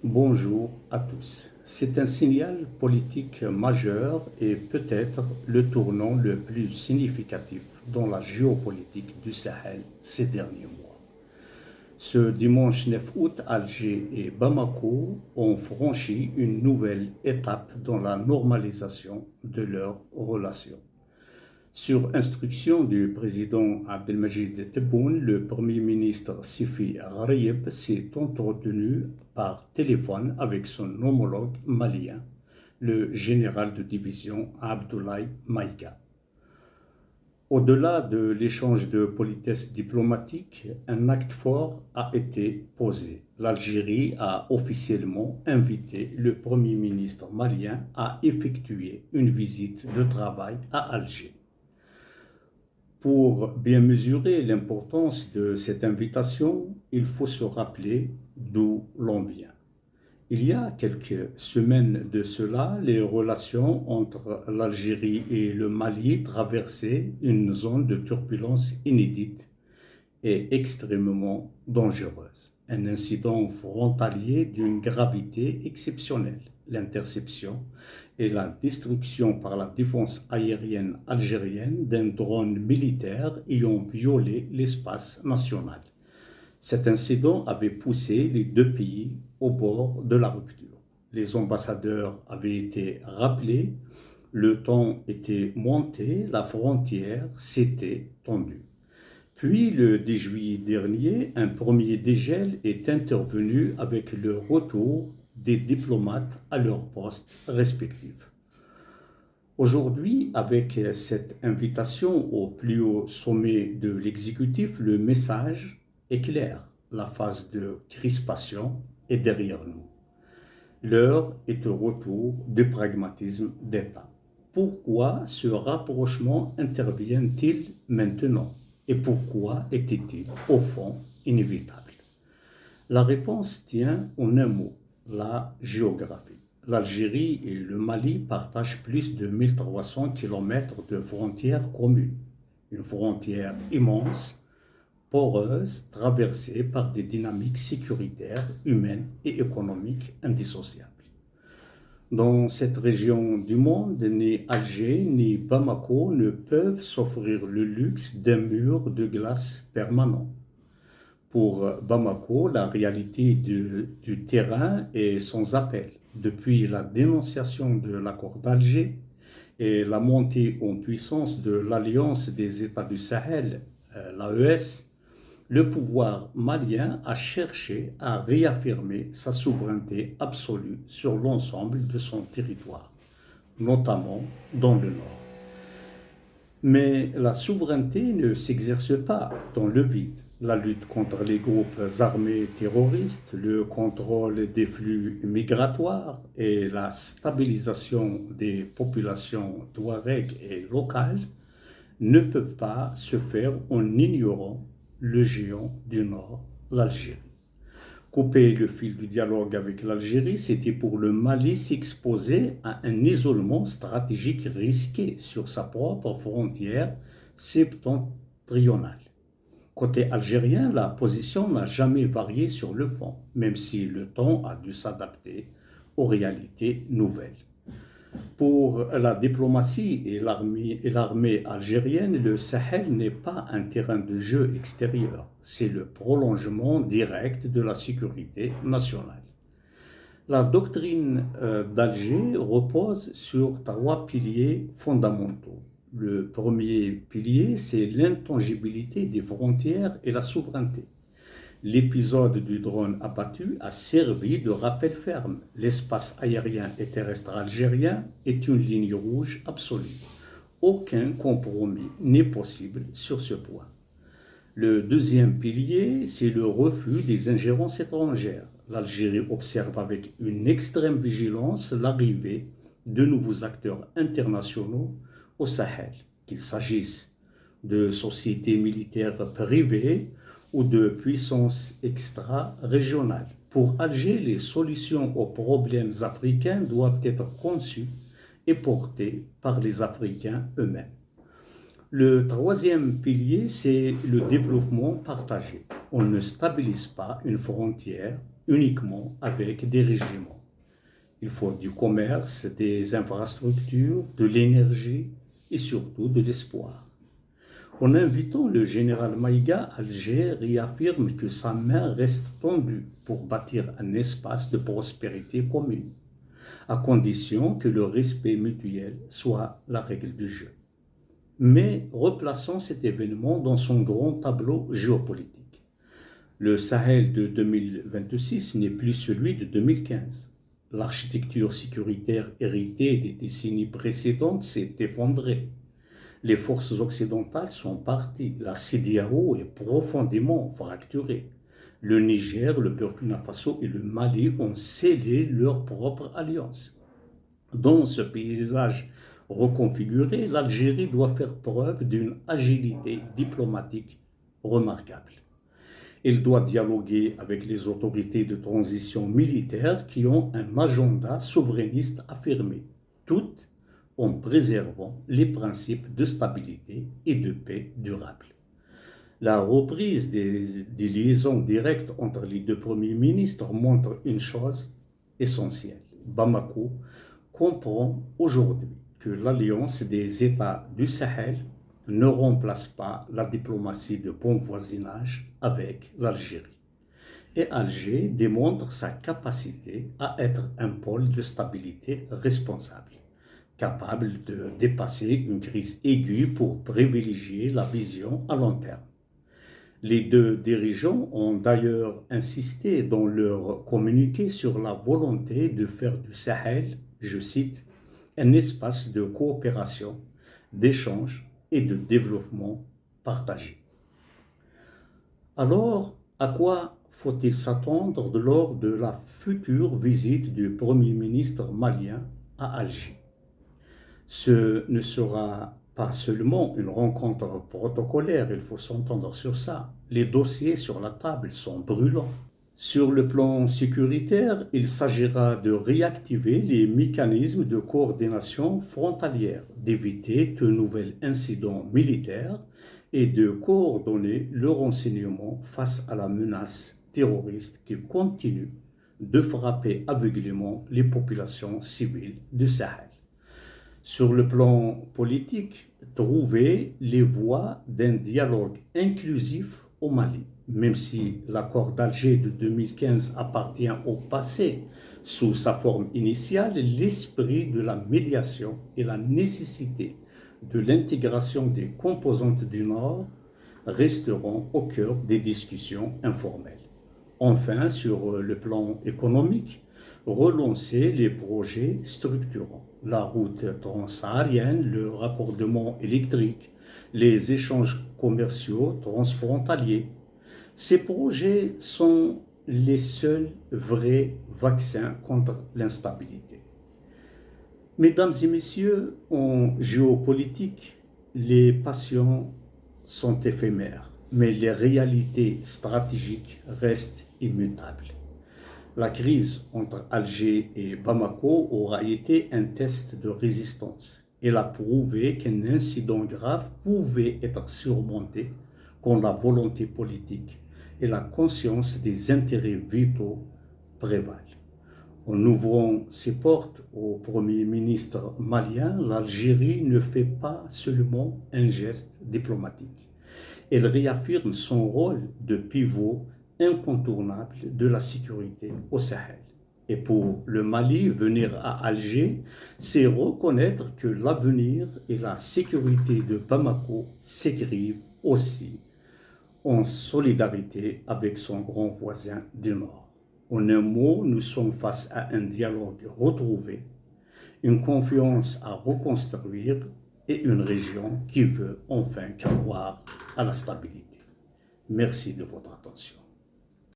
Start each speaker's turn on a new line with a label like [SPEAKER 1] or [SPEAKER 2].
[SPEAKER 1] Bonjour à tous. C'est un signal politique majeur et peut-être le tournant le plus significatif dans la géopolitique du Sahel ces derniers mois. Ce dimanche 9 août, Alger et Bamako ont franchi une nouvelle étape dans la normalisation de leurs relations. Sur instruction du président Abdelmajid Tebboune, le Premier ministre Sifi Gharieb s'est entretenu par téléphone avec son homologue malien, le général de division Abdoulaye Maïga. Au-delà de l'échange de politesse diplomatique, un acte fort a été posé. L'Algérie a officiellement invité le Premier ministre malien à effectuer une visite de travail à Alger. Pour bien mesurer l'importance de cette invitation, il faut se rappeler d'où l'on vient. Il y a quelques semaines de cela, les relations entre l'Algérie et le Mali traversaient une zone de turbulence inédite et extrêmement dangereuse. Un incident frontalier d'une gravité exceptionnelle, l'interception et la destruction par la défense aérienne algérienne d'un drone militaire ayant violé l'espace national. Cet incident avait poussé les deux pays au bord de la rupture. Les ambassadeurs avaient été rappelés, le temps était monté, la frontière s'était tendue. Puis, le 10 juillet dernier, un premier dégel est intervenu avec le retour des diplomates à leurs postes respectifs. Aujourd'hui, avec cette invitation au plus haut sommet de l'exécutif, le message est clair. La phase de crispation est derrière nous. L'heure est au retour du pragmatisme d'État. Pourquoi ce rapprochement intervient-il maintenant? Et pourquoi était-il, au fond, inévitable? La réponse tient en un mot, la géographie. L'Algérie et le Mali partagent plus de 1300 km de frontières communes. Une frontière immense, poreuse, traversée par des dynamiques sécuritaires, humaines et économiques indissociables. Dans cette région du monde, ni Alger ni Bamako ne peuvent s'offrir le luxe d'un mur de glace permanent. Pour Bamako, la réalité du terrain est sans appel. Depuis la dénonciation de l'accord d'Alger et la montée en puissance de l'Alliance des États du Sahel, l'AES, le pouvoir malien a cherché à réaffirmer sa souveraineté absolue sur l'ensemble de son territoire, notamment dans le nord. Mais la souveraineté ne s'exerce pas dans le vide. La lutte contre les groupes armés terroristes, le contrôle des flux migratoires et la stabilisation des populations touareg et locales ne peuvent pas se faire en ignorant le géant du Nord, l'Algérie. Couper le fil du dialogue avec l'Algérie, c'était pour le Mali s'exposer à un isolement stratégique risqué sur sa propre frontière septentrionale. Côté algérien, la position n'a jamais varié sur le fond, même si le temps a dû s'adapter aux réalités nouvelles. Pour la diplomatie et l'armée algérienne, le Sahel n'est pas un terrain de jeu extérieur, c'est le prolongement direct de la sécurité nationale. La doctrine d'Alger repose sur trois piliers fondamentaux. Le premier pilier, c'est l'intangibilité des frontières et la souveraineté. L'épisode du drone abattu a servi de rappel ferme. L'espace aérien et terrestre algérien est une ligne rouge absolue. Aucun compromis n'est possible sur ce point. Le deuxième pilier, c'est le refus des ingérences étrangères. L'Algérie observe avec une extrême vigilance l'arrivée de nouveaux acteurs internationaux au Sahel, qu'il s'agisse de sociétés militaires privées ou de puissances extra-régionales. Pour Alger, les solutions aux problèmes africains doivent être conçues et portées par les Africains eux-mêmes. Le troisième pilier, c'est le développement partagé. On ne stabilise pas une frontière uniquement avec des régiments. Il faut du commerce, des infrastructures, de l'énergie et surtout de l'espoir. En invitant le général Maïga, Alger réaffirme que sa main reste tendue pour bâtir un espace de prospérité commune, à condition que le respect mutuel soit la règle du jeu. Mais replaçons cet événement dans son grand tableau géopolitique. Le Sahel de 2026 n'est plus celui de 2015. L'architecture sécuritaire héritée des décennies précédentes s'est effondrée. Les forces occidentales sont parties. La CEDEAO est profondément fracturée. Le Niger, le Burkina Faso et le Mali ont scellé leur propre alliance. Dans ce paysage reconfiguré, l'Algérie doit faire preuve d'une agilité diplomatique remarquable. Elle doit dialoguer avec les autorités de transition militaire qui ont un agenda souverainiste affirmé, toutes en préservant les principes de stabilité et de paix durable. La reprise des liaisons directes entre les deux premiers ministres montre une chose essentielle. Bamako comprend aujourd'hui que l'alliance des États du Sahel ne remplace pas la diplomatie de bon voisinage avec l'Algérie. Et Alger démontre sa capacité à être un pôle de stabilité responsable, capable de dépasser une crise aiguë pour privilégier la vision à long terme. Les deux dirigeants ont d'ailleurs insisté dans leur communiqué sur la volonté de faire du Sahel, je cite, un espace de coopération, d'échange et de développement partagé. Alors, à quoi faut-il s'attendre lors de la future visite du Premier ministre malien à Alger? Ce ne sera pas seulement une rencontre protocolaire, il faut s'entendre sur ça. Les dossiers sur la table sont brûlants. Sur le plan sécuritaire, il s'agira de réactiver les mécanismes de coordination frontalière, d'éviter de nouveaux incidents militaires et de coordonner le renseignement face à la menace terroriste qui continue de frapper aveuglément les populations civiles du Sahel. Sur le plan politique, trouver les voies d'un dialogue inclusif au Mali. Même si l'accord d'Alger de 2015 appartient au passé sous sa forme initiale, l'esprit de la médiation et la nécessité de l'intégration des composantes du Nord resteront au cœur des discussions informelles. Enfin, sur le plan économique, relancer les projets structurants, la route transsaharienne, le raccordement électrique, les échanges commerciaux transfrontaliers. Ces projets sont les seuls vrais vaccins contre l'instabilité. Mesdames et messieurs, en géopolitique, les passions sont éphémères, mais les réalités stratégiques restent immutables. La crise entre Alger et Bamako aura été un test de résistance. Elle a prouvé qu'un incident grave pouvait être surmonté quand la volonté politique et la conscience des intérêts vitaux prévalent. En ouvrant ses portes au Premier ministre malien, l'Algérie ne fait pas seulement un geste diplomatique. Elle réaffirme son rôle de pivot incontournable de la sécurité au Sahel. Et pour le Mali, venir à Alger, c'est reconnaître que l'avenir et la sécurité de Bamako s'écrivent aussi en solidarité avec son grand voisin du Nord. En un mot, nous sommes face à un dialogue retrouvé, une confiance à reconstruire et une région qui veut enfin croire à la stabilité. Merci de votre attention.